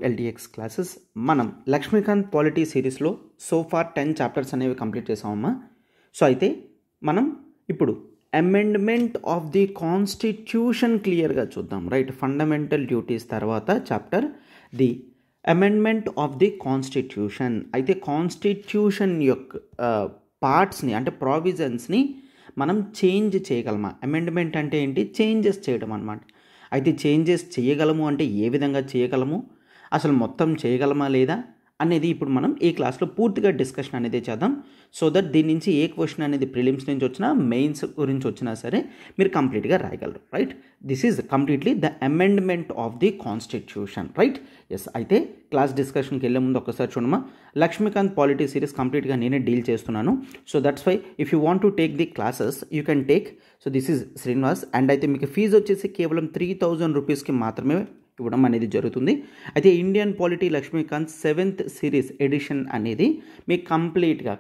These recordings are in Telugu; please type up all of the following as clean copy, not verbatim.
LTX classes. మనం లక్ష్మీకాంత్ పాలిటీ సిరీస్లో సో ఫార్ 10 చాప్టర్స్ అనేవి కంప్లీట్ చేసామమ్మా. సో అయితే మనం ఇప్పుడు అమెండ్మెంట్ ఆఫ్ ది కాన్స్టిట్యూషన్ క్లియర్గా చూద్దాం. రైట్, ఫండమెంటల్ డ్యూటీస్ తర్వాత chapter the amendment of the constitution. అయితే కాన్స్టిట్యూషన్ యొక్క పార్ట్స్ని అంటే ప్రావిజన్స్ని మనం చేంజ్ చేయగలమా? అమెండ్మెంట్ అంటే ఏంటి? చేంజెస్ చేయడం అన్నమాట. అయితే చేంజెస్ చేయగలము అంటే ఏ విధంగా చేయగలము, అసలు మొత్తం చేయగలమా లేదా అనేది ఇప్పుడు మనం ఈ క్లాస్లో పూర్తిగా డిస్కషన్ అనేది చేద్దాం. సో దట్ దీని నుంచి ఏ క్వశ్చన్ అనేది ప్రిలిమ్స్ నుంచి వచ్చినా మెయిన్స్ గురించి వచ్చినా సరే మీరు కంప్లీట్గా రాయగలరు. Right, this is completely the amendment of the constitution. Right, yes. అయితే క్లాస్ డిస్కషన్కి వెళ్ళే ముందు ఒకసారి చూడమా, లక్ష్మీకాంత్ పాలిటీ సిరీస్ కంప్లీట్గా నేనే డీల్ చేస్తున్నాను. So that's why if you want to take the classes you can take. So this is Srinivas and అయితే మీకు ఫీజు వచ్చేసి కేవలం 3000 రూపీస్కి మాత్రమే ఇవ్వడం అనేది జరుగుతుంది. అయితే Indian polity Laxmikanth 7th series edition అనేది మీకు కంప్లీట్గా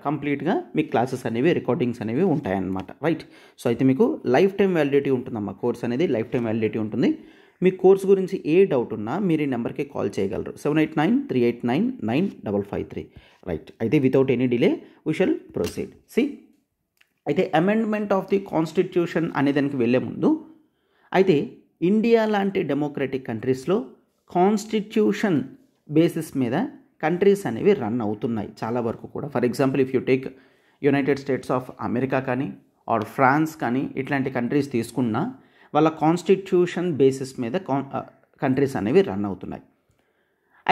మీ క్లాసెస్ అనేవి రికార్డింగ్స్ అనేవి ఉంటాయన్నమాట. రైట్, సో అయితే మీకు లైఫ్ టైం వ్యాలిడిటీ ఉంటుందమ్మా. కోర్స్ అనేది లైఫ్ టైం వ్యాలిడిటీ ఉంటుంది. మీ కోర్స్ గురించి ఏ డౌట్ ఉన్నా మీరు ఈ నెంబర్కి కాల్ చేయగలరు, 7893899553. రైట్, అయితే without any delay we shall proceed. See, అయితే అమెండ్మెంట్ ఆఫ్ ది కాన్స్టిట్యూషన్ అనే దానికి వెళ్ళే ముందు అయితే ఇండియా లాంటి డెమోక్రటిక్ కంట్రీస్లో కాన్స్టిట్యూషన్ బేసిస్ మీద కంట్రీస్ అనేవి రన్ అవుతున్నాయి చాలా వరకు కూడా. For example if you take United States of America కానీ ఆర్ ఫ్రాన్స్ కానీ ఇట్లాంటి కంట్రీస్ తీసుకున్నా వాళ్ళ కాన్స్టిట్యూషన్ బేసిస్ మీద కంట్రీస్ అనేవి రన్ అవుతున్నాయి.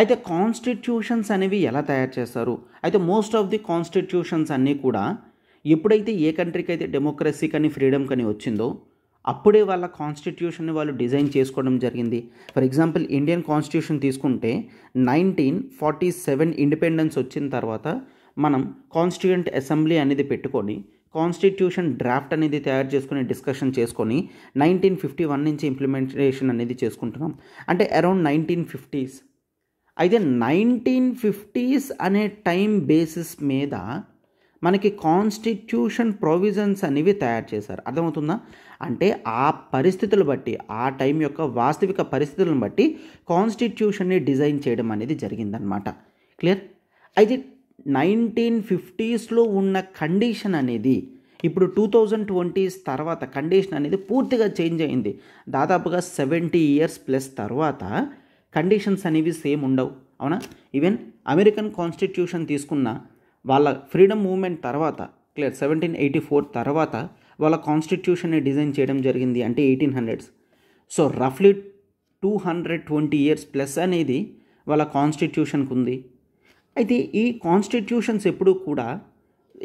అయితే కాన్స్టిట్యూషన్స్ అనేవి ఎలా తయారు చేస్తారు? అయితే మోస్ట్ ఆఫ్ ది కాన్స్టిట్యూషన్స్ అన్నీ కూడా ఎప్పుడైతే ఏ కంట్రీకి అయితే డెమోక్రసీ కానీ ఫ్రీడమ్ కానీ వచ్చిందో అప్పుడే వాళ్ళ కాన్స్టిట్యూషన్ని వాళ్ళు డిజైన్ చేసుకోవడం జరిగింది. ఫర్ ఎగ్జాంపుల్ ఇండియన్ కాన్స్టిట్యూషన్ తీసుకుంటే 1947 ఇండిపెండెన్స్ వచ్చిన తర్వాత మనం కాన్స్టిట్యూయెంట్ అసెంబ్లీ అనేది పెట్టుకొని కాన్స్టిట్యూషన్ డ్రాఫ్ట్ అనేది తయారు చేసుకుని డిస్కషన్ చేసుకొని 1951 నుంచి ఇంప్లిమెంటేషన్ అనేది చేసుకుంటున్నాం. అంటే అరౌండ్ 1950s. అయితే 1950s అనే టైం బేసిస్ మీద మనకి కాన్స్టిట్యూషన్ ప్రొవిజన్స్ అనేవి తయారు చేశారు. అర్థమవుతుందా? అంటే ఆ పరిస్థితులు బట్టి, ఆ టైం యొక్క వాస్తవిక పరిస్థితులను బట్టి కాన్స్టిట్యూషన్ని డిజైన్ చేయడం అనేది జరిగిందనమాట. క్లియర్? అయితే 1950స్లో ఉన్న కండిషన్ అనేది ఇప్పుడు 2020s తర్వాత కండిషన్ అనేది పూర్తిగా చేంజ్ అయింది. దాదాపుగా 70 years ప్లస్ తర్వాత కండిషన్స్ అనేవి సేమ్ ఉండవు, అవునా? ఈవెన్ అమెరికన్ కాన్స్టిట్యూషన్ తీసుకున్న వాళ్ళ ఫ్రీడమ్ మూవ్మెంట్ తర్వాత, క్లియర్, 1784 తర్వాత వాళ్ళ కాన్స్టిట్యూషన్ని డిజైన్ చేయడం జరిగింది, అంటే 1800s. సో రఫ్లీ 220 years ప్లస్ అనేది వాళ్ళ కాన్స్టిట్యూషన్కి ఉంది. అయితే ఈ కాన్స్టిట్యూషన్స్ ఎప్పుడూ కూడా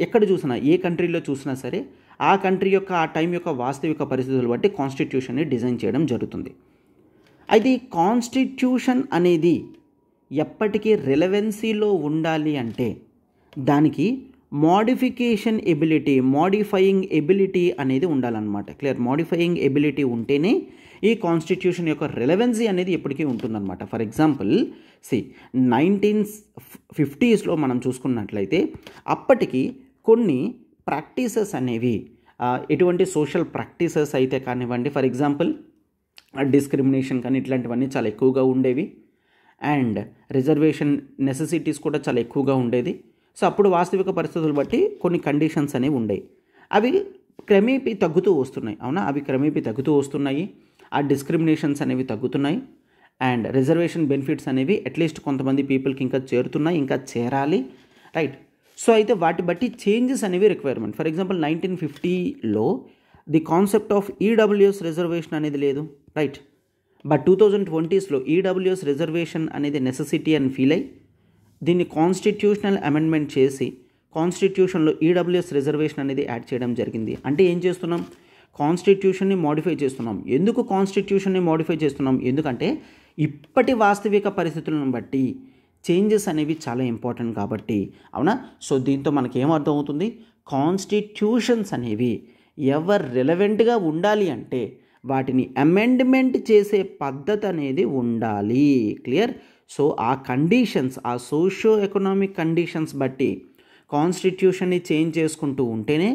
ఎక్కడ చూసినా, ఏ కంట్రీలో చూసినా సరే ఆ కంట్రీ యొక్క ఆ టైం యొక్క వాస్తవిక పరిస్థితులు బట్టి కాన్స్టిట్యూషన్ని డిజైన్ చేయడం జరుగుతుంది. అయితే ఈ కాన్స్టిట్యూషన్ అనేది ఎప్పటికీ రిలవెన్సీలో ఉండాలి అంటే దానికి మాడిఫైయింగ్ ఎబిలిటీ అనేది ఉండాలన్నమాట. క్లియర్? మాడిఫైయింగ్ ఎబిలిటీ ఉంటేనే ఈ కాన్స్టిట్యూషన్ యొక్క రిలవెన్సీ అనేది ఎప్పటికీ ఉంటుందన్నమాట. ఫర్ ఎగ్జాంపుల్ 1950స్లో మనం చూసుకున్నట్లయితే అప్పటికి కొన్ని ప్రాక్టీసెస్ అనేవి, ఎటువంటి సోషల్ ప్రాక్టీసెస్ అయితే కానివ్వండి, ఫర్ ఎగ్జాంపుల్ డిస్క్రిమినేషన్ కానీ ఇట్లాంటివన్నీ చాలా ఎక్కువగా ఉండేవి. అండ్ రిజర్వేషన్ నెసెసిటీస్ కూడా చాలా ఎక్కువగా ఉండేది. సో అప్పుడు వాస్తవిక పరిస్థితులు బట్టి కొన్ని కండిషన్స్ అనేవి ఉండేవి. అవి క్రమేపీ తగ్గుతూ వస్తున్నాయి, అవునా? అవి క్రమేపీ తగ్గుతూ వస్తున్నాయి. ఆ డిస్క్రిమినేషన్స్ అనేవి తగ్గుతున్నాయి. అండ్ రిజర్వేషన్ బెనిఫిట్స్ అనేవి అట్లీస్ట్ కొంతమంది పీపుల్కి ఇంకా చేరుతున్నాయి, ఇంకా చేరాలి. రైట్, సో అయితే వాటి బట్టి చేంజెస్ అనేవి రిక్వైర్మెంట్. ఫర్ ఎగ్జాంపుల్ 1950లో the concept of EWS reservation అనేది లేదు. రైట్, బట్ 2020స్లో ఈడబ్ల్యూఎస్ రిజర్వేషన్ అనేది నెసెసిటీ అని ఫీల్ అయ్యి దీన్ని కాన్స్టిట్యూషనల్ అమెండ్మెంట్ చేసి కాన్స్టిట్యూషన్లో ఈడబ్ల్యూఎస్ రిజర్వేషన్ అనేది యాడ్ చేయడం జరిగింది. అంటే ఏం చేస్తున్నాం? కాన్స్టిట్యూషన్ని మోడిఫై చేస్తున్నాం. ఎందుకు కాన్స్టిట్యూషన్ని మోడిఫై చేస్తున్నాం? ఎందుకంటే ఇప్పటి వాస్తవిక పరిస్థితులను బట్టి చేంజెస్ అనేవి చాలా ఇంపార్టెంట్ కాబట్టి, అవునా? సో దీంతో మనకి ఏమర్థం అవుతుంది? కాన్స్టిట్యూషన్స్ అనేవి ఎవరు రిలవెంట్గా ఉండాలి అంటే వాటిని అమెండ్మెంట్ చేసే పద్ధతి అనేది ఉండాలి. క్లియర్? సో ఆ కండిషన్స్, ఆ సోషియో ఎకనామిక్ కండిషన్స్ బట్టి కాన్స్టిట్యూషన్ని చేంజ్ చేసుకుంటూ ఉంటేనే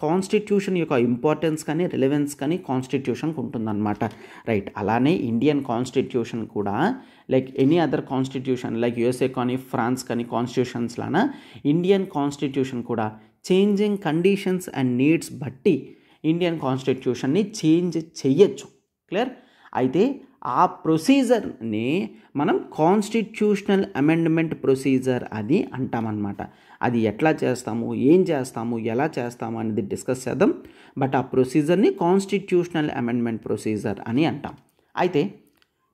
కాన్స్టిట్యూషన్ యొక్క ఇంపార్టెన్స్ కానీ రిలవెన్స్ కానీ కాన్స్టిట్యూషన్కి ఉంటుందన్నమాట. రైట్. అలానే ఇండియన్ కాన్స్టిట్యూషన్ కూడా like any other constitution like USA కానీ ఫ్రాన్స్ కానీ కాన్స్టిట్యూషన్స్ లానా ఇండియన్ కాన్స్టిట్యూషన్ కూడా చేంజింగ్ కండిషన్స్ అండ్ నీడ్స్ బట్టి ఇండియన్ కాన్స్టిట్యూషన్ని చేంజ్ చెయ్యొచ్చు. క్లియర్. అయితే ఆ ప్రొసీజర్ని మనం కాన్స్టిట్యూషనల్ అమెండ్మెంట్ ప్రొసీజర్ అది అంటామన్నమాట. అది ఎట్లా చేస్తాము, ఏం చేస్తాము, ఎలా చేస్తాము అనేది డిస్కస్ చేద్దాం. బట్ ఆ ప్రొసీజర్ని కాన్స్టిట్యూషనల్ అమెండ్మెంట్ ప్రొసీజర్ అని అంటాం. అయితే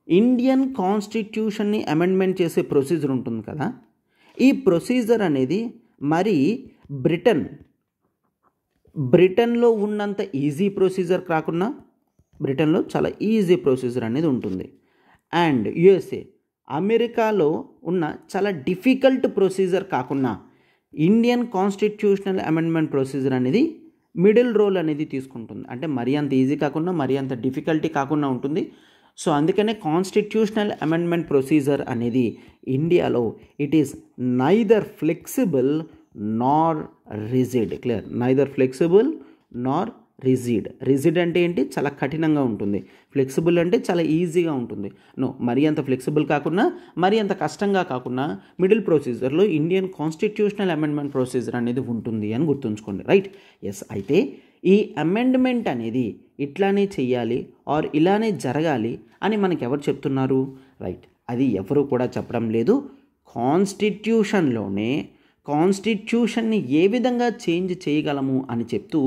ఇండియన్ కాన్స్టిట్యూషన్ని అమెండ్మెంట్ చేసే ప్రొసీజర్ ఉంటుంది కదా, ఈ ప్రొసీజర్ అనేది మరి బ్రిటన్లో ఉన్నంత ఈజీ ప్రొసీజర్ కాకుండా బ్రిటన్లో చాలా ఈజీ ప్రొసీజర్ అనేది ఉంటుంది. అండ్ యుఎస్ఏ అమెరికాలో ఉన్న చాలా డిఫికల్ట్ ప్రొసీజర్ కాకుండా ఇండియన్ కాన్స్టిట్యూషనల్ అమెండ్మెంట్ ప్రొసీజర్ అనేది మిడిల్ రోల్ అనేది తీసుకుంటుంది. అంటే మరీ అంత ఈజీ కాకుండా మరీ అంత డిఫికల్టీ కాకుండా ఉంటుంది. సో అందుకనే కాన్స్టిట్యూషనల్ అమెండ్మెంట్ ప్రొసీజర్ అనేది ఇండియాలో it is neither flexible Nar rigid. Clear. Neither flexible Nar rigid అంటే ఏంటి, చాలా కఠినంగా ఉంటుంది. ఫ్లెక్సిబుల్ అంటే చాలా ఈజీగా ఉంటుంది. మరీ అంత ఫ్లెక్సిబుల్ కాకుండా మరీ అంత కష్టంగా కాకుండా మిడిల్ ప్రొసీజర్లో ఇండియన్ కాన్స్టిట్యూషనల్ అమెండ్మెంట్ ప్రొసీజర్ అనేది ఉంటుంది అని గుర్తుంచుకోండి. రైట్. ఎస్. అయితే ఈ అమెండ్మెంట్ అనేది ఇట్లానే చెయ్యాలి ఆర్ ఇలానే జరగాలి అని మనకి ఎవరు చెప్తున్నారు? రైట్. అది ఎవరు కూడా చెప్పడం లేదు. కాన్స్టిట్యూషన్ని ఏ విధంగా చేంజ్ చేయగలము అని చెప్తూ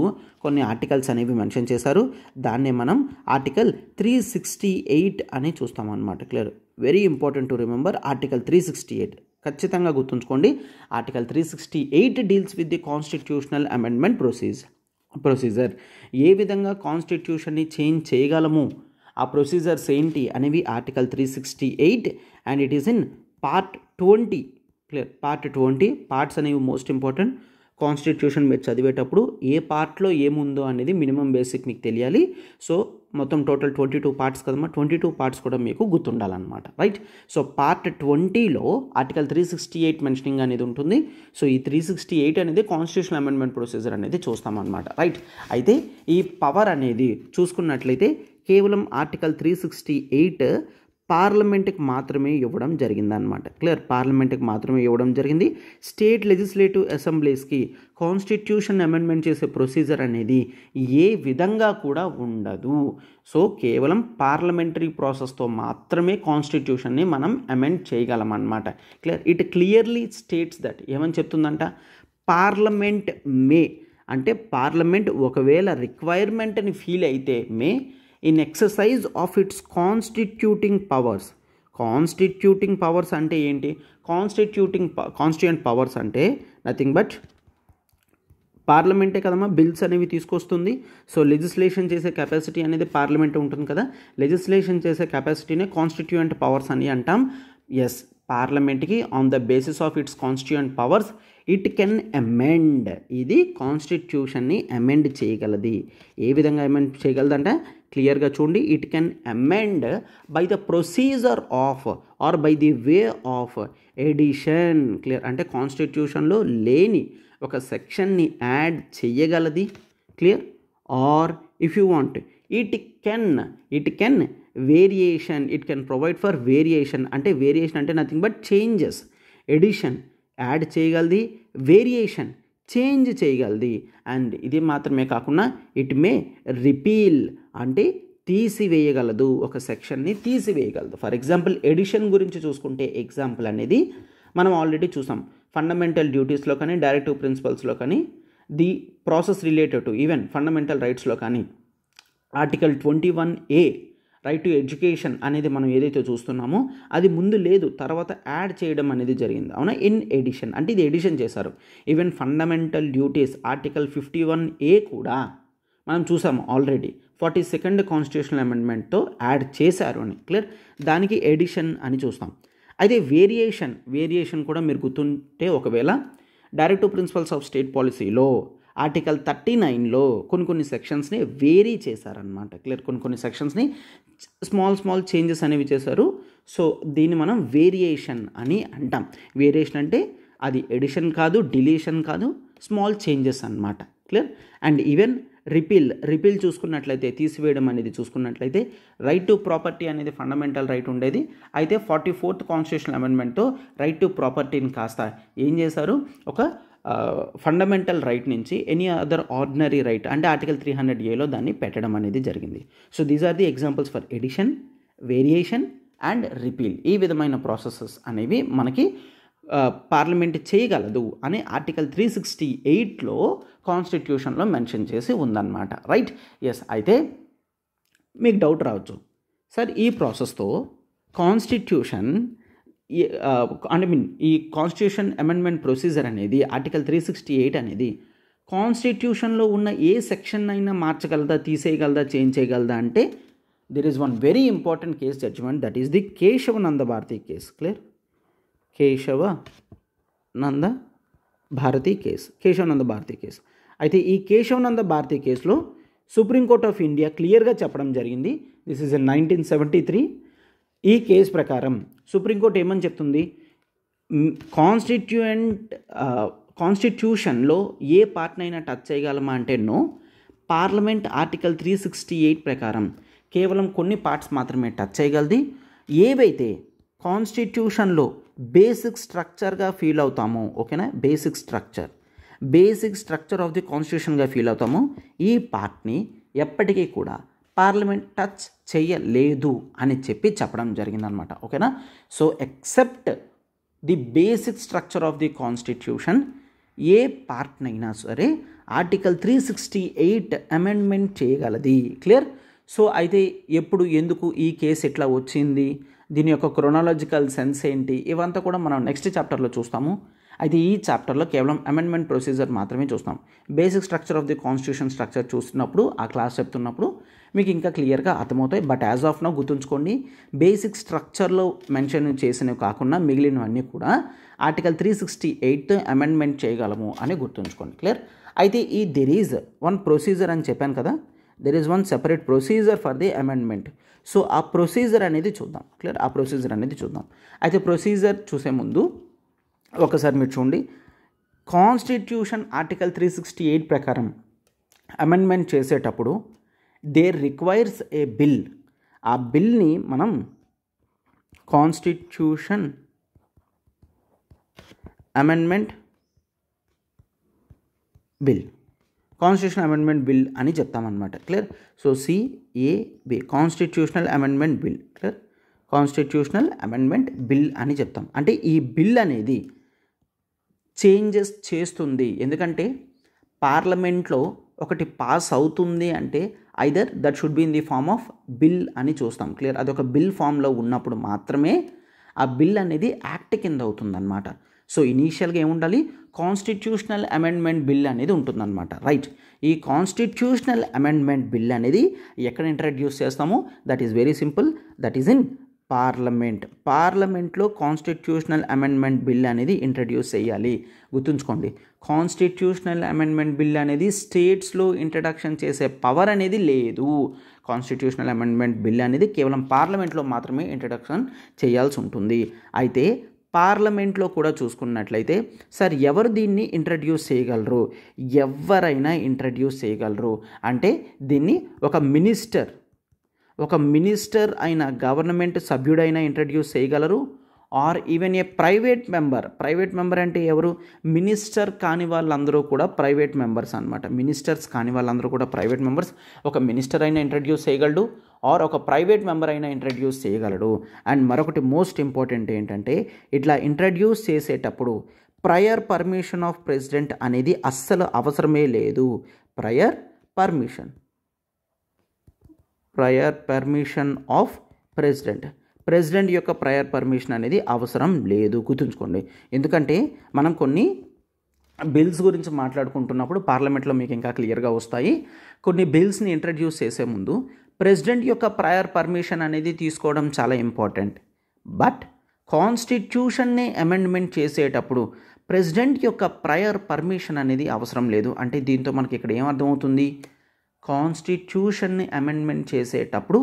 కొన్ని ఆర్టికల్స్ అనేవి మెన్షన్ చేశారు. దాన్నే మనం ఆర్టికల్ 368 అని చూస్తామన్నమాట. Clear. Very important to remember article 368. ఖచ్చితంగా గుర్తుంచుకోండి. Article 368 deals with the constitutional amendment procedure. ఏ విధంగా కాన్స్టిట్యూషన్ని చేంజ్ చేయగలము, ఆ ప్రొసీజర్స్ ఏంటి అనేవి article 368 and it is in part 20. Clear. Part 20. Parts అనేవి మోస్ట్ ఇంపార్టెంట్. కాన్స్టిట్యూషన్ మీరు చదివేటప్పుడు ఏ పార్ట్లో ఏముందో అనేది మినిమం బేసిక్ మీకు తెలియాలి. సో మొత్తం టోటల్ 22 పార్ట్స్ కదమ్మా, 22 పార్ట్స్ కూడా మీకు గుర్తుండాలన్నమాట. రైట్. సో పార్ట్ 20లో ఆర్టికల్ 368 మెన్షనింగ్ అనేది ఉంటుంది. సో ఈ 368 అనేది కాన్స్టిట్యూషనల్ అమెండ్మెంట్ ప్రొసీజర్ అనేది చూస్తామన్నమాట. రైట్. అయితే ఈ పవర్ అనేది చూసుకున్నట్లయితే కేవలం ఆర్టికల్ 368 పార్లమెంట్కి మాత్రమే ఇవ్వడం జరిగిందనమాట. క్లియర్. పార్లమెంట్కి మాత్రమే ఇవ్వడం జరిగింది. స్టేట్ లెజిస్లేటివ్ అసెంబ్లీస్కి కాన్స్టిట్యూషన్ అమెండ్మెంట్ చేసే ప్రొసీజర్ అనేది ఏ విధంగా కూడా ఉండదు. సో కేవలం పార్లమెంటరీ ప్రాసెస్తో మాత్రమే కాన్స్టిట్యూషన్ని మనం అమెండ్ చేయగలం అన్నమాట. Clear. It clearly states that ఏమని చెప్తుందంట, పార్లమెంట్ మే అంటే పార్లమెంట్ ఒకవేళ రిక్వైర్మెంట్ని ఫీల్ అయితే may in exercise of its constituting powers అంటే ఏంటి, కాన్స్టిట్యూయెంట్ పవర్స్ అంటే నథింగ్ బట్ పార్లమెంటే కదమ్మా బిల్స్ అనేవి తీసుకొస్తుంది. సో లెజిస్లేషన్ చేసే కెపాసిటీ అనేది పార్లమెంట్ ఉంటుంది కదా, లెజిస్లేషన్ చేసే కెపాసిటీనే కాన్స్టిట్యూయెంట్ పవర్స్ అని అంటాం. ఎస్. పార్లమెంట్కి on the basis of it's constituent powers it can amend. ఇది కాన్స్టిట్యూషన్ని అమెండ్ చేయగలది. ఏ విధంగా అమెండ్ చేయగలదంటే క్లియర్గా చూడండి. It can amend by the procedure of or by the way of addition. Clear. అంటే కాన్స్టిట్యూషన్లో లేని ఒక సెక్షన్ని యాడ్ చెయ్యగలది. Clear. Or if you want it can variation, it can provide for variation. అంటే వేరియేషన్ అంటే nothing but changes. Addition add చేయగలది, వేరియేషన్ చేంజ్ చేయగలది. అండ్ ఇది మాత్రమే కాకుండా ఇట్ మే రిపీల్ అంటే తీసివేయగలదు, ఒక సెక్షన్ని తీసివేయగలదు. ఫర్ ఎగ్జాంపుల్ ఎడిషన్ గురించి చూసుకుంటే ఎగ్జాంపుల్ అనేది మనం ఆల్రెడీ చూసాం. ఫండమెంటల్ డ్యూటీస్లో కానీ డైరెక్టివ్ ప్రిన్సిపల్స్లో కానీ the process related to even fundamental రైట్స్లో కానీ article 21A right to education అనేది మనం ఏదైతే చూస్తున్నామో అది ముందు లేదు, తర్వాత యాడ్ చేయడం అనేది జరిగింది. అవునా. ఇన్ ఎడిషన్ అంటే ఇది ఎడిషన్ చేశారు. Even fundamental duties article 51A కూడా మనం చూసాము ఆల్రెడీ 42nd కాన్స్టిట్యూషనల్ అమెండ్మెంట్తో యాడ్ చేశారు అని. క్లియర్. దానికి ఎడిషన్ అని చూస్తాం. అయితే వేరియేషన్ కూడా మీరు గుర్తుంటే ఒకవేళ డైరెక్టివ్ ప్రిన్సిపల్స్ ఆఫ్ స్టేట్ పాలసీలో ఆర్టికల్ 39లో కొన్ని సెక్షన్స్ని వేరీ చేశారనమాట. క్లియర్. కొన్ని సెక్షన్స్ని స్మాల్ చేంజెస్ అనేవి చేశారు. సో దీన్ని మనం వేరియేషన్ అని అంటాం. వేరియేషన్ అంటే అది ఎడిషన్ కాదు, డిలీషన్ కాదు, స్మాల్ చేంజెస్ అన్నమాట. క్లియర్. అండ్ ఈవెన్ రిపీల్ చూసుకున్నట్లయితే, తీసివేయడం అనేది చూసుకున్నట్లయితే, రైట్ టు ప్రాపర్టీ అనేది ఫండమెంటల్ రైట్ ఉండేది. అయితే 44th కాన్స్టిట్యూషనల్ అమెండ్మెంట్తో రైట్ టు ప్రాపర్టీని కాస్త ఏం చేశారు, ఒక ఫండమెంటల్ రైట్ నుంచి ఎనీ అదర్ ఆర్డినరీ రైట్ అంటే ఆర్టికల్ 300A దాన్ని పెట్టడం అనేది జరిగింది. So these are the examples for edition, variation and repeal. ఈ విధమైన ప్రాసెసెస్ అనేవి మనకి పార్లమెంట్ చేయగలదు అని ఆర్టికల్ 368లో కాన్స్టిట్యూషన్లో మెన్షన్ చేసి ఉందన్నమాట. రైట్. ఎస్. అయితే మీకు డౌట్ రావచ్చు, సార్ ఈ ప్రాసెస్తో కాన్స్టిట్యూషన్ ఈ కాన్స్టిట్యూషన్ అమెండ్మెంట్ ప్రొసీజర్ అనేది ఆర్టికల్ 368 అనేది కాన్స్టిట్యూషన్లో ఉన్న ఏ సెక్షన్ అయినా మార్చగలదా, తీసేయగలదా, చేంజ్ చేయగలదా అంటే there is one very important case judgment, that is the Kesavananda Bharati case. Clear. Kesavananda Bharati case. అయితే ఈ కేశవనంద భారతి కేసులో సుప్రీంకోర్ట్ ఆఫ్ ఇండియా క్లియర్గా చెప్పడం జరిగింది. This is in 1973. ఈ కేసు ప్రకారం సుప్రీంకోర్టు ఏమని చెప్తుంది, కాన్స్టిట్యూషన్లో ఏ పార్ట్నైనా టచ్ చేయగలమా అంటే నో. పార్లమెంట్ ఆర్టికల్ 368 ప్రకారం కేవలం కొన్ని పార్ట్స్ మాత్రమే టచ్ చేయగలది. ఏవైతే కాన్స్టిట్యూషన్లో బేసిక్ స్ట్రక్చర్గా ఫీల్ అవుతామో, ఓకేనా, బేసిక్ స్ట్రక్చర్ ఆఫ్ ది కాన్స్టిట్యూషన్గా ఫీల్ అవుతామో ఈ పార్ట్ని ఎప్పటికీ కూడా పార్లమెంట్ టచ్ చేయలేదు అని చెప్పడం జరిగిందనమాట. ఓకేనా. So except the basic structure of the constitution ఏ పార్ట్నైనా సరే ఆర్టికల్ 368 అమెండ్మెంట్ చేయగలది. క్లియర్. సో అయితే ఎప్పుడు, ఎందుకు ఈ కేసు ఎట్లా వచ్చింది, దీని యొక్క క్రొనాలజికల్ సెన్స్ ఏంటి, ఇవంతా కూడా మనం నెక్స్ట్ చాప్టర్లో చూస్తాము. అయితే ఈ చాప్టర్లో కేవలం అమెండ్మెంట్ ప్రొసీజర్ మాత్రమే చూస్తాం. Basic structure of the constitution structure చూస్తున్నప్పుడు, ఆ క్లాస్ చెప్తున్నప్పుడు మీకు ఇంకా క్లియర్గా అర్థమవుతాయి. బట్ యాజ్ ఆఫ్ నౌ గుర్తుంచుకోండి, బేసిక్ స్ట్రక్చర్లో మెన్షన్ చేసినవి కాకుండా మిగిలినవన్నీ కూడా ఆర్టికల్ 368 అమెండ్మెంట్ చేయగలము అని గుర్తుంచుకోండి. క్లియర్. అయితే ఈ దెర్ ఈజ్ వన్ ప్రొసీజర్ అని చెప్పాను కదా, there is one separate procedure for the amendment. So ఆ ప్రొసీజర్ అనేది చూద్దాం. క్లియర్. ఆ ప్రొసీజర్ అనేది చూద్దాం. అయితే ప్రొసీజర్ చూసే ముందు ఒకసారి మీరు చూడండి, కాన్స్టిట్యూషన్ ఆర్టికల్ 368 ప్రకారం అమెండ్మెంట్ చేసేటప్పుడు దేర్ రిక్వైర్స్ ఏ బిల్. ఆ బిల్ని మనం కాన్స్టిట్యూషన్ అమెండ్మెంట్ బిల్ అని చెప్తామన్నమాట. Clear. So CAB constitutional amendment bill. Clear. Constitutional amendment bill అని చెప్తాం. అంటే ఈ బిల్ అనేది చేంజెస్ చేస్తుంది. ఎందుకంటే పార్లమెంట్లో ఒకటి పాస్ అవుతుంది అంటే either that should be in the form of bill అని చూస్తాం. క్లియర్. అదొక బిల్ ఫామ్లో ఉన్నప్పుడు మాత్రమే ఆ బిల్ అనేది యాక్ట్ కింద అవుతుందన్నమాట. సో ఇనీషియల్గా ఏముండాలి, కాన్స్టిట్యూషనల్ అమెండ్మెంట్ బిల్ అనేది ఉంటుందన్నమాట. రైట్. ఈ కాన్స్టిట్యూషనల్ అమెండ్మెంట్ బిల్ అనేది ఎక్కడ ఇంట్రడ్యూస్ చేస్తామో that is very simple, that is in పార్లమెంట్లో కాన్స్టిట్యూషనల్ అమెండ్మెంట్ బిల్ అనేది ఇంట్రడ్యూస్ చేయాలి. గుర్తుంచుకోండి, కాన్స్టిట్యూషనల్ అమెండ్మెంట్ బిల్ అనేది స్టేట్స్లో ఇంట్రడక్షన్ చేసే పవర్ అనేది లేదు. కాన్స్టిట్యూషనల్ అమెండ్మెంట్ బిల్ అనేది కేవలం పార్లమెంట్లో మాత్రమే ఇంట్రడక్షన్ చేయాల్సి ఉంటుంది. అయితే పార్లమెంట్లో కూడా చూసుకున్నట్లయితే సార్ ఎవరు దీన్ని ఇంట్రడ్యూస్ చేయగలరు, ఎవరైనా ఇంట్రడ్యూస్ చేయగలరు. అంటే దీన్ని ఒక మినిస్టర్ అయిన గవర్నమెంట్ సభ్యుడైనా ఇంట్రడ్యూస్ చేయగలరు. Or even a private member అంటే ఎవరు, మినిస్టర్ కాని వాళ్ళందరూ కూడా ప్రైవేట్ మెంబర్స్ అనమాట. మినిస్టర్స్ కాని వాళ్ళందరూ కూడా ప్రైవేట్ మెంబర్స్. ఒక మినిస్టర్ అయినా ఇంట్రడ్యూస్ చేయగలడు, ఆర్ ఒక ప్రైవేట్ మెంబర్ అయినా ఇంట్రడ్యూస్ చేయగలడు. అండ్ మరొకటి మోస్ట్ ఇంపార్టెంట్ ఏంటంటే, ఇట్లా ఇంట్రడ్యూస్ చేసేటప్పుడు ప్రయర్ పర్మిషన్ ఆఫ్ ప్రెసిడెంట్ అనేది అస్సలు అవసరమే లేదు. ప్రయర్ పర్మిషన్ ఆఫ్ ప్రెసిడెంట్ యొక్క ప్రయర్ పర్మిషన్ అనేది అవసరం లేదు. గుర్తుంచుకోండి. ఎందుకంటే మనం కొన్ని బిల్స్ గురించి మాట్లాడుకుంటున్నప్పుడు పార్లమెంట్లో మీకు ఇంకా క్లియర్గా వస్తాయి. కొన్ని బిల్స్ని ఇంట్రడ్యూస్ చేసే ముందు ప్రెసిడెంట్ యొక్క ప్రయర్ పర్మిషన్ అనేది తీసుకోవడం చాలా ఇంపార్టెంట్. బట్ కాన్స్టిట్యూషన్ని అమెండ్మెంట్ చేసేటప్పుడు ప్రెసిడెంట్ యొక్క ప్రయర్ పర్మిషన్ అనేది అవసరం లేదు. అంటే దీంతో మనకి ఇక్కడ ఏమర్థమవుతుంది, కాన్స్టిట్యూషన్ని అమెండ్మెంట్ చేసేటప్పుడు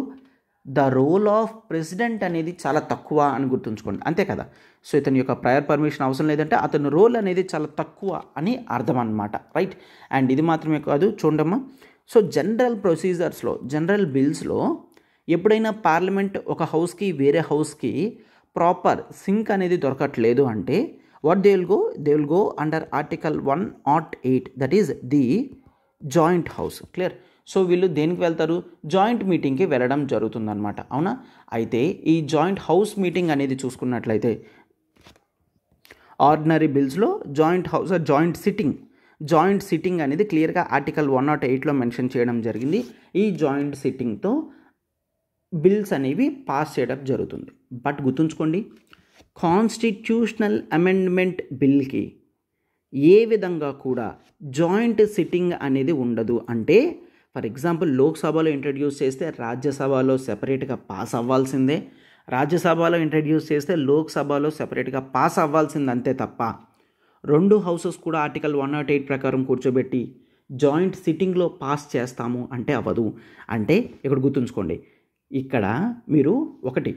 ద రోల్ ఆఫ్ ప్రెసిడెంట్ అనేది చాలా తక్కువ అని గుర్తుంచుకోండి, అంతే కదా. సో ఇతని యొక్క ప్రయర్ పర్మిషన్ అవసరం లేదంటే అతని రోల్ అనేది చాలా తక్కువ అని అర్థం అన్నమాట, రైట్. అండ్ ఇది మాత్రమే కాదు, చూడమ్మా. సో జనరల్ ప్రొసీజర్స్లో, జనరల్ బిల్స్లో ఎప్పుడైనా పార్లమెంట్ ఒక హౌస్కి వేరే హౌస్కి ప్రాపర్ సింక్ అనేది దొరకట్లేదు అంటే what they will go under article 108, that is the joint house, clear. So వీళ్ళు దేనికి వెళ్తారు, జాయింట్ మీటింగ్కి వెళ్ళడం జరుగుతుందన్నమాట, అవునా. అయితే ఈ జాయింట్ హౌస్ మీటింగ్ అనేది చూసుకున్నట్లయితే ఆర్డినరీ బిల్స్లో జాయింట్ హౌస్ జాయింట్ సిట్టింగ్ అనేది క్లియర్గా ఆర్టికల్ 108లో మెన్షన్ చేయడం జరిగింది. ఈ జాయింట్ సిట్టింగ్తో బిల్స్ అనేవి పాస్ చేయడం జరుగుతుంది. బట్ గుర్తుంచుకోండి, కాన్స్టిట్యూషనల్ అమెండ్మెంట్ బిల్కి ఏ విధంగా కూడా జాయింట్ సిట్టింగ్ అనేది ఉండదు. అంటే ఫర్ ఎగ్జాంపుల్ లోక్సభలో ఇంట్రడ్యూస్ చేస్తే రాజ్యసభలో సెపరేట్గా పాస్ అవ్వాల్సిందే, రాజ్యసభలో ఇంట్రడ్యూస్ చేస్తే లోక్సభలో సెపరేట్గా పాస్ అవ్వాల్సింది, అంతే తప్ప రెండు హౌసెస్ కూడా ఆర్టికల్ 108 ప్రకారం కూర్చోబెట్టి జాయింట్ సిట్టింగ్లో పాస్ చేస్తాము అంటే అవ్వదు. అంటే ఇక్కడ గుర్తుంచుకోండి, ఇక్కడ మీరు ఒకటి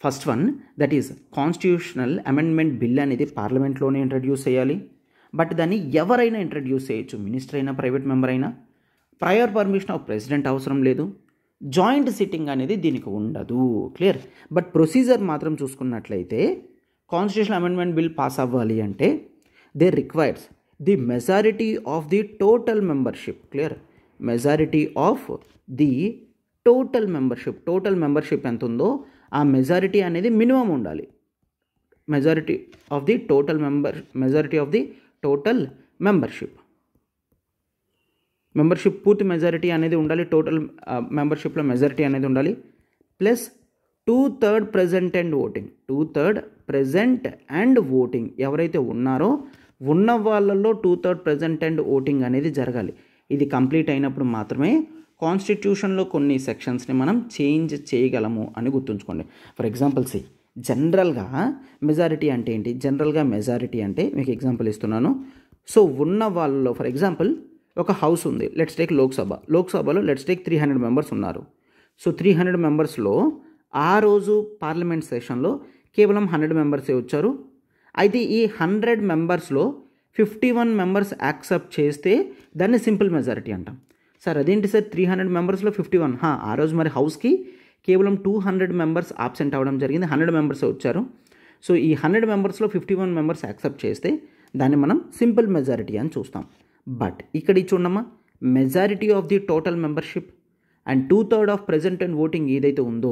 first one that is constitutional amendment bill అనేది పార్లమెంట్లోనే ఇంట్రడ్యూస్ చేయాలి. బట్ దాన్ని ఎవరైనా ఇంట్రడ్యూస్ చేయొచ్చు, మినిస్టర్ అయినా ప్రైవేట్ మెంబర్ అయినా. ప్రయర్ పర్మిషన్ ఆఫ్ ప్రెసిడెంట్ అవసరం లేదు. జాయింట్ సిట్టింగ్ అనేది దీనికి ఉండదు, క్లియర్. బట్ ప్రొసీజర్ మాత్రం చూసుకున్నట్లయితే కాన్స్టిట్యూషనల్ అమెండ్మెంట్ బిల్ పాస్ అవ్వాలి అంటే they requires the majority of the total membership, clear. Majority of the total membership ఎంత ఉందో ఆ మెజారిటీ అనేది మినిమం ఉండాలి. Majority of the total membership పూర్తి మెజారిటీ అనేది ఉండాలి. టోటల్ మెంబర్షిప్లో మెజారిటీ అనేది ఉండాలి. ప్లస్ 2/3 ప్రెజెంట్ అండ్ ఓటింగ్ ఎవరైతే ఉన్నారో ఉన్న వాళ్ళల్లో 2/3 ప్రెజెంట్ అండ్ ఓటింగ్ అనేది జరగాలి. ఇది కంప్లీట్ అయినప్పుడు మాత్రమే కాన్స్టిట్యూషన్లో కొన్ని సెక్షన్స్ని మనం చేంజ్ చేయగలము అని గుర్తుంచుకోండి. ఫర్ ఎగ్జాంపుల్ జనరల్గా మెజారిటీ అంటే ఏంటి, జనరల్గా మెజారిటీ అంటే మీకు ఎగ్జాంపుల్ ఇస్తున్నాను. సో ఉన్న వాళ్ళలో ఫర్ ఎగ్జాంపుల్ ఒక హౌస్ ఉంది, లెట్స్ టేక్ లోక్సభలో లెట్స్ టేక్ 300 మెంబర్స్ ఉన్నారు. సో 300 మెంబర్స్లో ఆ రోజు పార్లమెంట్ సెషన్లో కేవలం 100 మెంబర్సే వచ్చారు. అయితే ఈ 100 మెంబర్స్లో 51 మెంబర్స్ యాక్సెప్ట్ చేస్తే దాన్ని సింపుల్ మెజారిటీ అంటాం. సార్ అదేంటి సార్ 300 మెంబర్స్లో 51? ఆ రోజు మరి హౌస్కి కేవలం 200 మెంబర్స్ ఆబ్సెంట్ అవ్వడం జరిగింది, 100 మెంబర్సే వచ్చారు. సో ఈ 100 మెంబర్స్లో 51 మెంబర్స్ యాక్సెప్ట్ చేస్తే దాన్ని మనం సింపుల్ మెజారిటీ అని చూస్తాం. బట్ ఇక్కడ చూడమ్మా, majority of the total membership and 2/3 of present and voting ఏదైతే ఉందో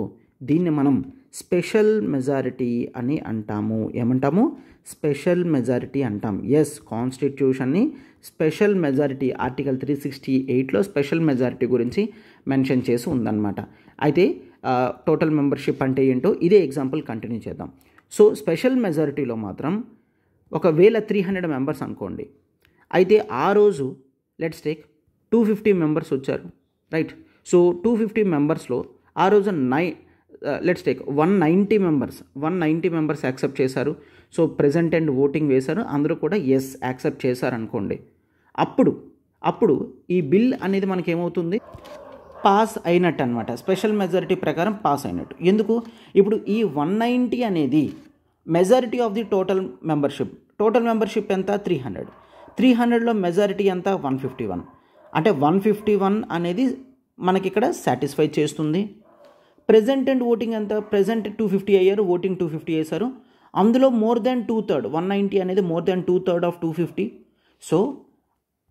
దీన్ని మనం స్పెషల్ మెజారిటీ అని అంటాము. ఏమంటాము? స్పెషల్ మెజారిటీ అంటాం. ఎస్, కాన్స్టిట్యూషన్ని స్పెషల్ మెజారిటీ ఆర్టికల్ 368లో స్పెషల్ మెజారిటీ గురించి మెన్షన్ చేసి ఉందన్నమాట. అయితే టోటల్ మెంబర్షిప్ అంటే ఏంటో ఇదే ఎగ్జాంపుల్ కంటిన్యూ చేద్దాం. సో స్పెషల్ మెజారిటీలో మాత్రం ఒకవేళ 300 మెంబర్స్ అనుకోండి, అయితే ఆ రోజు లెట్స్ టేక్ 250 మెంబర్స్ వచ్చారు, రైట్. సో 250 మెంబర్స్లో ఆ రోజు లెట్స్ టేక్ 190 మెంబర్స్ యాక్సెప్ట్ చేశారు. సో ప్రెజెంట్ అండ్ ఓటింగ్ వేశారు, అందరూ కూడా ఎస్ యాక్సెప్ట్ చేశారు అనుకోండి. అప్పుడు ఈ బిల్ అనేది మనకి ఏమవుతుంది, పాస్ అయినట్టు అనమాట. స్పెషల్ మెజారిటీ ప్రకారం పాస్ అయినట్టు. ఎందుకు? ఇప్పుడు ఈ 190 అనేది majority of the total membership ఎంత? 300లో మెజారిటీ ఎంత? 151. అంటే 151 అనేది మనకి ఇక్కడ సాటిస్ఫై చేస్తుంది. ప్రెజెంట్ అండ్ ఓటింగ్ ఎంత? ప్రెజెంట్ 250 అయ్యారు, ఓటింగ్ 250 వేశారు. అందులో మోర్ దాన్ 2/3, 190 అనేది more than 2/3 of 250. So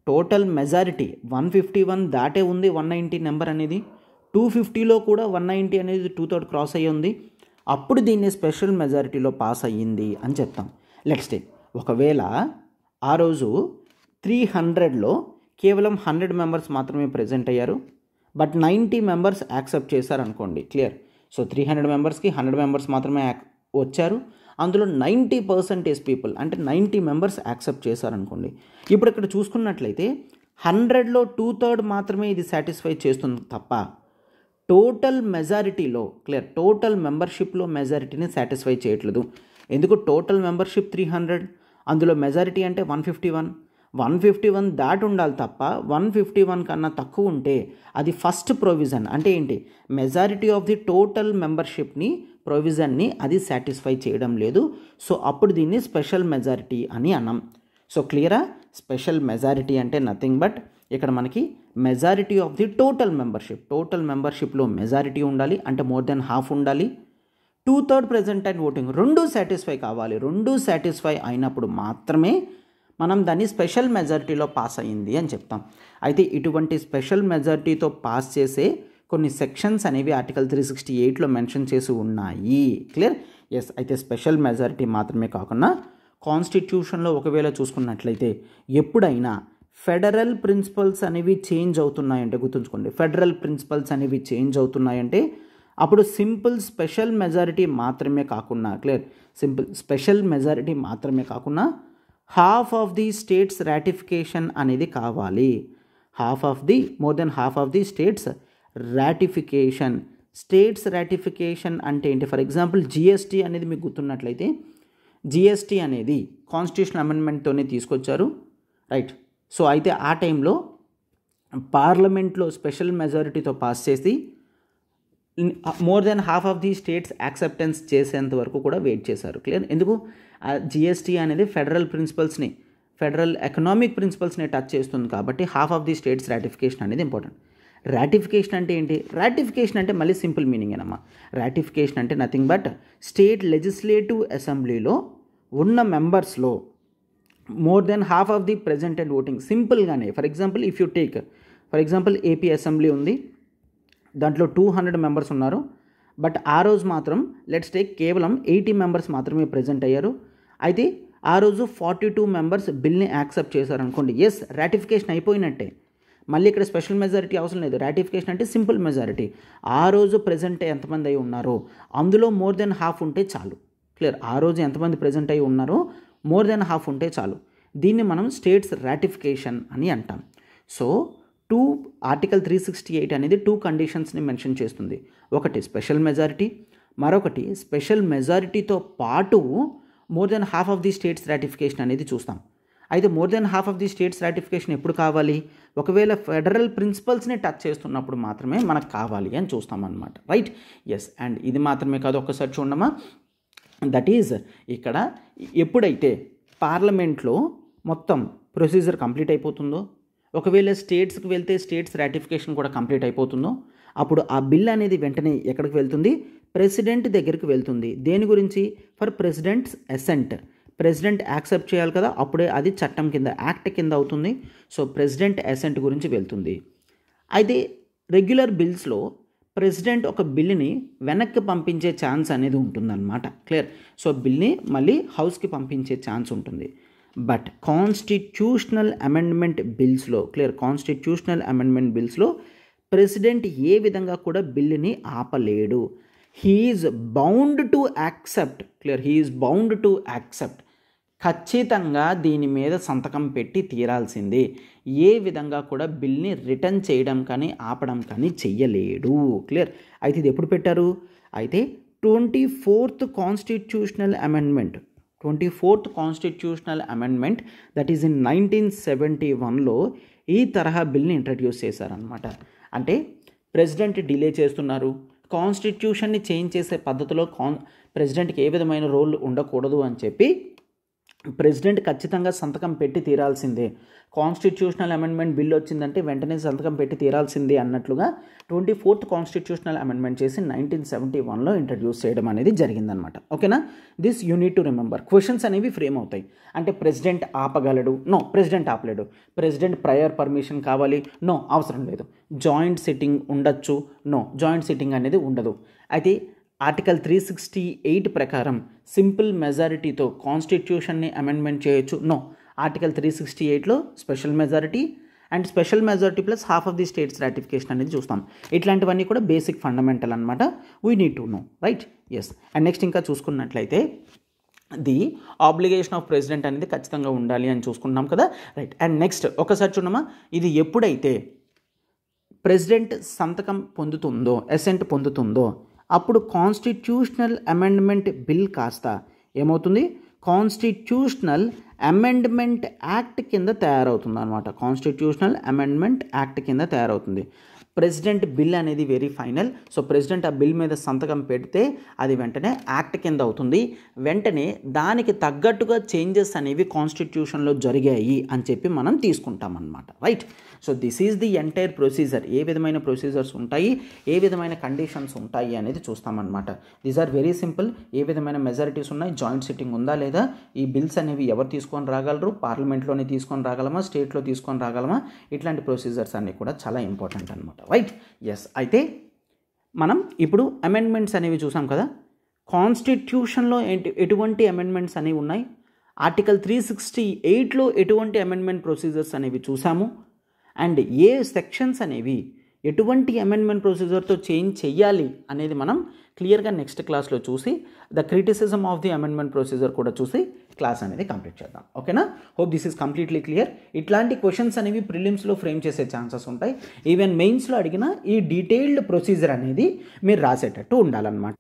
total majority 151 దాటే ఉంది. 190 నెంబర్ అనేది 250లో కూడా 190 అనేది 2/3 క్రాస్ అయ్యి ఉంది. అప్పుడు దీన్ని స్పెషల్ మెజారిటీలో పాస్ అయ్యింది అని చెప్తాం. లెట్స్ టేక్ ఒకవేళ ఆ రోజు 300లో కేవలం 100 మెంబర్స్ మాత్రమే ప్రెజెంట్ అయ్యారు, బట్ 90 మెంబర్స్ యాక్సెప్ట్ చేశారనుకోండి, క్లియర్. సో 300 మెంబర్స్కి 100 మెంబర్స్ మాత్రమే వచ్చారు, అందులో 90% పీపుల్ అంటే 90 మెంబర్స్ యాక్సెప్ట్ చేశారనుకోండి. ఇప్పుడు ఇక్కడ చూసుకున్నట్లయితే 100లో 2/3 మాత్రమే ఇది సాటిస్ఫై చేస్తుంది తప్ప టోటల్ మెజారిటీలో, క్లియర్, టోటల్ మెంబర్షిప్లో మెజారిటీని సాటిస్ఫై చేయట్లేదు. ఎందుకు? టోటల్ మెంబర్షిప్ 300, అందులో మెజారిటీ అంటే 151. 151 దాటి ఉండాలి తప్ప 151 కన్నా తక్కువ ఉంటే అది ఫస్ట్ ప్రొవిజన్. అంటే ఏంటి, మెజారిటీ ఆఫ్ ది టోటల్ మెంబర్షిప్ని ప్రొవిజన్ని అది సాటిస్ఫై చేయడం లేదు. సో అప్పుడు దీన్ని స్పెషల్ మెజారిటీ అని అన్నాం. సో క్లియరా, స్పెషల్ మెజారిటీ అంటే నథింగ్ బట్ ఇక్కడ మనకి మెజారిటీ ఆఫ్ ది టోటల్ మెంబర్షిప్లో మెజారిటీ ఉండాలి, అంటే మోర్ దెన్ హాఫ్ ఉండాలి. 2/3 ప్రెజెంట్ అండ్ ఓటింగ్ రెండూ సాటిస్ఫై కావాలి. రెండూ సాటిస్ఫై అయినప్పుడు మాత్రమే మనం దాన్ని స్పెషల్ మెజారిటీలో పాస్ అయ్యింది అని చెప్తాం. అయితే ఇటువంటి స్పెషల్ మెజారిటీతో పాస్ చేసే కొన్ని సెక్షన్స్ అనేవి ఆర్టికల్ 368లో మెన్షన్ చేసి ఉన్నాయి. క్లియర్? ఎస్. అయితే స్పెషల్ మెజారిటీ మాత్రమే కాకుండా కాన్స్టిట్యూషన్లో ఒకవేళ చూసుకున్నట్లయితే ఎప్పుడైనా ఫెడరల్ ప్రిన్సిపల్స్ అనేవి చేంజ్ అవుతున్నాయంటే, గుర్తుంచుకోండి, ఫెడరల్ ప్రిన్సిపల్స్ అనేవి చేంజ్ అవుతున్నాయంటే అప్పుడు సింపుల్ స్పెషల్ మెజారిటీ మాత్రమే కాకుండా, క్లియర్, సింపుల్ స్పెషల్ మెజారిటీ మాత్రమే కాకుండా half of the states ratification అనేది కావాలి. More than half of the states ratification. States ratification అంటే ఏంటి? ఫర్ ఎగ్జాంపుల్ జిఎస్టీ అనేది మీకు గుర్తున్నట్లయితే జిఎస్టీ అనేది కాన్స్టిట్యూషన్ అమెండ్మెంట్తోనే తీసుకొచ్చారు, రైట్? సో అయితే ఆ టైంలో పార్లమెంట్లో స్పెషల్ మెజారిటీతో పాస్ చేసి more than half of the states acceptance చేసేంత వరకు కూడా వెయిట్ చేశారు. క్లియర్? ఎందుకు? జిఎస్టీ అనేది ఫెడరల్ ఎకనామిక్ ప్రిన్సిపల్స్ని టచ్ చేస్తుంది కాబట్టి half of the states ratification అనేది ఇంపార్టెంట్. రాటిఫికేషన్ అంటే ఏంటి? రాటిఫికేషన్ అంటే మళ్ళీ సింపుల్ మీనింగ్ ఏనమ్మా. రాటిఫికేషన్ అంటే నథింగ్ బట్ స్టేట్ లెజిస్లేటివ్ అసెంబ్లీలో ఉన్న మెంబర్స్లో more than half of the present and voting. సింపుల్గానే ఫర్ ఎగ్జాంపుల్ ఏపీ అసెంబ్లీ ఉంది, దాంట్లో 200 మెంబర్స్ ఉన్నారు. బట్ ఆ రోజు మాత్రం లెట్స్ టేక్ కేవలం 80 మెంబర్స్ మాత్రమే ప్రెజెంట్ అయ్యారు. అయితే ఆ రోజు 42 మెంబర్స్ బిల్ని యాక్సెప్ట్ చేశారనుకోండి, ఎస్, రాటిఫికేషన్ అయిపోయినట్టే. మళ్ళీ ఇక్కడ స్పెషల్ మెజారిటీ అవసరం లేదు. రాటిఫికేషన్ అంటే సింపుల్ మెజారిటీ. ఆ రోజు ప్రెజెంట్ ఎంతమంది అయి ఉన్నారో అందులో మోర్ దెన్ హాఫ్ ఉంటే చాలు. క్లియర్? ఆ రోజు ఎంతమంది ప్రెజెంట్ అయి ఉన్నారో మోర్ దెన్ హాఫ్ ఉంటే చాలు. దీన్ని మనం స్టేట్స్ రాటిఫికేషన్ అని అంటాం. సో ఆర్టికల్ 368 అనేది 2 కండిషన్స్ని మెన్షన్ చేస్తుంది. ఒకటి స్పెషల్ మెజారిటీ, మరొకటి స్పెషల్ మెజారిటీతో పాటు more than half of the states ratification అనేది చూస్తాం. అయితే more than half of the states ratification ఎప్పుడు కావాలి? ఒకవేళ ఫెడరల్ ప్రిన్సిపల్స్ని టచ్ చేస్తున్నప్పుడు మాత్రమే మనకు కావాలి అని చూస్తామన్నమాట, రైట్? ఎస్. అండ్ ఇది మాత్రమే కాదు, ఒక్కసారి చూడమ్మా. దట్ ఈజ్ ఇక్కడ ఎప్పుడైతే పార్లమెంట్లో మొత్తం ప్రొసీజర్ కంప్లీట్ అయిపోతుందో, ఒకవేళ స్టేట్స్కి వెళ్తే స్టేట్స్ రాటిఫికేషన్ కూడా కంప్లీట్ అయిపోతుందో, అప్పుడు ఆ బిల్ అనేది వెంటనే ఎక్కడికి వెళ్తుంది? ప్రెసిడెంట్ దగ్గరికి వెళ్తుంది. దేని గురించి? For president's assent. President accept చేయాలి కదా, అప్పుడే అది చట్టం కింద, యాక్ట్ కింద అవుతుంది. సో ప్రెసిడెంట్ అసెంట్ గురించి వెళ్తుంది. అయితే రెగ్యులర్ బిల్స్లో ప్రెసిడెంట్ ఒక బిల్లుని వెనక్కి పంపించే ఛాన్స్ అనేది ఉంటుందన్నమాట. క్లియర్? సో బిల్ని మళ్ళీ హౌస్కి పంపించే ఛాన్స్ ఉంటుంది. బట్ కాన్స్టిట్యూషనల్ అమెండ్మెంట్ బిల్స్లో, క్లియర్, కాన్స్టిట్యూషనల్ అమెండ్మెంట్ బిల్స్లో ప్రెసిడెంట్ ఏ విధంగా కూడా బిల్లుని ఆపలేడు. He is bound to accept. Clear? He is bound to accept. ఖచ్చితంగా దీని మీద సంతకం పెట్టి తీరాల్సిందే. ఏ విధంగా కూడా బిల్ని రిటర్న్ చేయడం కానీ ఆపడం కానీ చెయ్యలేడు. క్లియర్? అయితే ఇది ఎప్పుడు పెట్టారు? అయితే 24th constitutional amendment, 24th constitutional amendment that is in 1971లో ఈ తరహా బిల్ని ఇంట్రడ్యూస్ చేశారనమాట. అంటే ప్రెసిడెంట్ డిలే చేస్తున్నారు, కాన్స్టిట్యూషన్ని చేంజ్ చేసే పద్ధతిలో ప్రెసిడెంట్కి ఏ విధమైన రోల్ ఉండకూడదు అని చెప్పి ప్రెసిడెంట్ ఖచ్చితంగా సంతకం పెట్టి తీరాల్సిందే. కాన్స్టిట్యూషనల్ అమెండ్మెంట్ బిల్ వచ్చిందంటే వెంటనే సంతకం పెట్టి తీరాల్సిందే అన్నట్లుగా 24th కాన్స్టిట్యూషనల్ అమెండ్మెంట్ చేసి 1971లో ఇంట్రడ్యూస్ చేయడం అనేది జరిగిందనమాట. ఓకేనా? This you need to remember. Questions అనేవి ఫ్రేమ్ అవుతాయి. అంటే ప్రెసిడెంట్ ఆపగలడు? నో, ప్రెసిడెంట్ ఆపలేడు. ప్రెసిడెంట్ ప్రయర్ పర్మిషన్ కావాలి? నో, అవసరం లేదు. జాయింట్ సిట్టింగ్ ఉండొచ్చు? నో, జాయింట్ సిట్టింగ్ అనేది ఉండదు. అయితే ఆర్టికల్ 368 ప్రకారం సింపుల్ మెజారిటీతో కాన్స్టిట్యూషన్ని అమెండ్మెంట్ చేయొచ్చు? నో, ఆర్టికల్ 368లో special majority and special majority plus half of the states ratification అనేది చూస్తాం. ఇట్లాంటివన్నీ కూడా బేసిక్ ఫండమెంటల్ అనమాట. We need to know, right? Yes. And next ఇంకా చూసుకున్నట్లయితే ది ఆబ్లిగేషన్ ఆఫ్ ప్రెసిడెంట్ అనేది ఖచ్చితంగా ఉండాలి అని చూసుకుంటున్నాం కదా, రైట్? అండ్ నెక్స్ట్ ఒకసారి చూడమ్మా, ఇది ఎప్పుడైతే ప్రెసిడెంట్ సంతకం పొందుతుందో, అసెంట్ పొందుతుందో, అప్పుడు కాన్స్టిట్యూషనల్ అమెండ్మెంట్ బిల్ కాస్త ఏమవుతుంది? కాన్స్టిట్యూషనల్ అమెండ్మెంట్ యాక్ట్ కింద తయారవుతుంది అనమాట. కాన్స్టిట్యూషనల్ అమెండ్మెంట్ యాక్ట్ కింద తయారవుతుంది. ప్రెసిడెంట్ బిల్ అనేది వెరీ ఫైనల్. సో ప్రెసిడెంట్ ఆ బిల్ మీద సంతకం పెడితే అది వెంటనే యాక్ట్ కింద అవుతుంది. వెంటనే దానికి తగ్గట్టుగా చేంజెస్ అనేవి కాన్స్టిట్యూషన్లో జరిగాయి అని చెప్పి మనం తీసుకుంటాం అన్నమాట. Right. So this is the entire procedure. ఏ విధమైన ప్రొసీజర్స్ ఉంటాయి, ఏ విధమైన కండిషన్స్ ఉంటాయి అనేది చూస్తామన్నమాట. These are very simple. ఏ విధమైన మెజారిటీస్ ఉన్నాయి, జాయింట్ సిట్టింగ్ ఉందా లేదా, ఈ బిల్స్ అనేవి ఎవరు తీసుకొని రాగలరు, పార్లమెంట్లోనే తీసుకొని రాగలమా, స్టేట్లో తీసుకొని రాగలమా, ఇట్లాంటి ప్రొసీజర్స్ అన్నీ కూడా చాలా ఇంపార్టెంట్ అనమాట. రైట్. ఎస్. అయితే మనం ఇప్పుడు అమెండ్మెంట్స్ అనేవి చూసాం కదా. కాన్స్టిట్యూషన్లో ఎటువంటి అమెండ్మెంట్స్ అనేవి ఉన్నాయి, ఆర్టికల్ 368లో ఎటువంటి అమెండ్మెంట్ ప్రొసీజర్స్ అనేవి చూసాము, అండ్ ఏ సెక్షన్స్ అనేవి ఎటువంటి అమెండ్మెంట్ ప్రొసీజర్తో చేంజ్ చేయాలి అనేది మనం క్లియర్గా నెక్స్ట్ క్లాస్లో చూసి the criticism of the amendment procedure కూడా చూసి క్లాస్ అనేది కంప్లీట్ చేద్దాం. ఓకేనా? Hope this is completely clear. ఇట్లాంటి క్వశ్చన్స్ అనేవి ప్రిలిమ్స్లో ఫ్రేమ్ చేసే ఛాన్సెస్ ఉంటాయి. ఈవెన్ మెయిన్స్లో అడిగిన ఈ డీటెయిల్డ్ ప్రొసీజర్ అనేది మీరు రాసేటట్టు ఉండాలన్నమాట.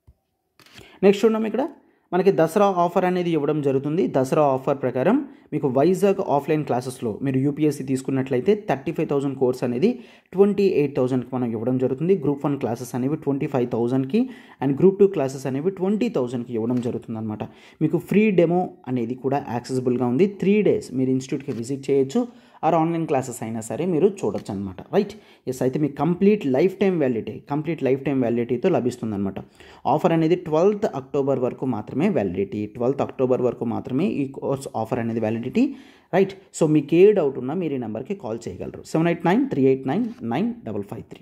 నెక్స్ట్ చూద్దాం. ఇక్కడ మనకి దసరా ఆఫర్ అనేది ఇవ్వడం జరుగుతుంది. దసరా ఆఫర్ ప్రకారం మీకు వైజాగ్ ఆఫ్లైన్ క్లాసెస్లో మీరు యూపీఎస్సీ తీసుకున్నట్లయితే 35,000 కోర్స్ అనేది 28,000కి మనం ఇవ్వడం జరుగుతుంది. గ్రూప్ 1 క్లాసెస్ అనేవి 25,000కి అండ్ గ్రూప్ 2 క్లాసెస్ అనేవి 20,000కి ఇవ్వడం జరుగుతుంది అనమాట. మీకు ఫ్రీ డెమో అనేది కూడా యాక్సెసిబుల్గా ఉంది. 3 days మీరు ఇన్స్టిట్యూట్కి విజిట్ చేయొచ్చు, ఆర్ ఆన్లైన్ క్లాసెస్ అయినా సరే మీరు చూడొచ్చు అనమాట. రైట్. ఎస్. అయితే మీకు కంప్లీట్ లైఫ్ టైం వ్యాలిడిటీతో లభిస్తుంది అనమాట. ఆఫర్ అనేది 12th October వరకు మాత్రమే వ్యాలిడిటీ. 12th October వరకు మాత్రమే ఈ కోర్స్ ఆఫర్ అనేది వ్యాలిడిటీ. రైట్. సో మీకు ఏ డౌట్ ఉన్నా మీరు ఈ నెంబర్కి కాల్ చేయగలరు. 78938999553.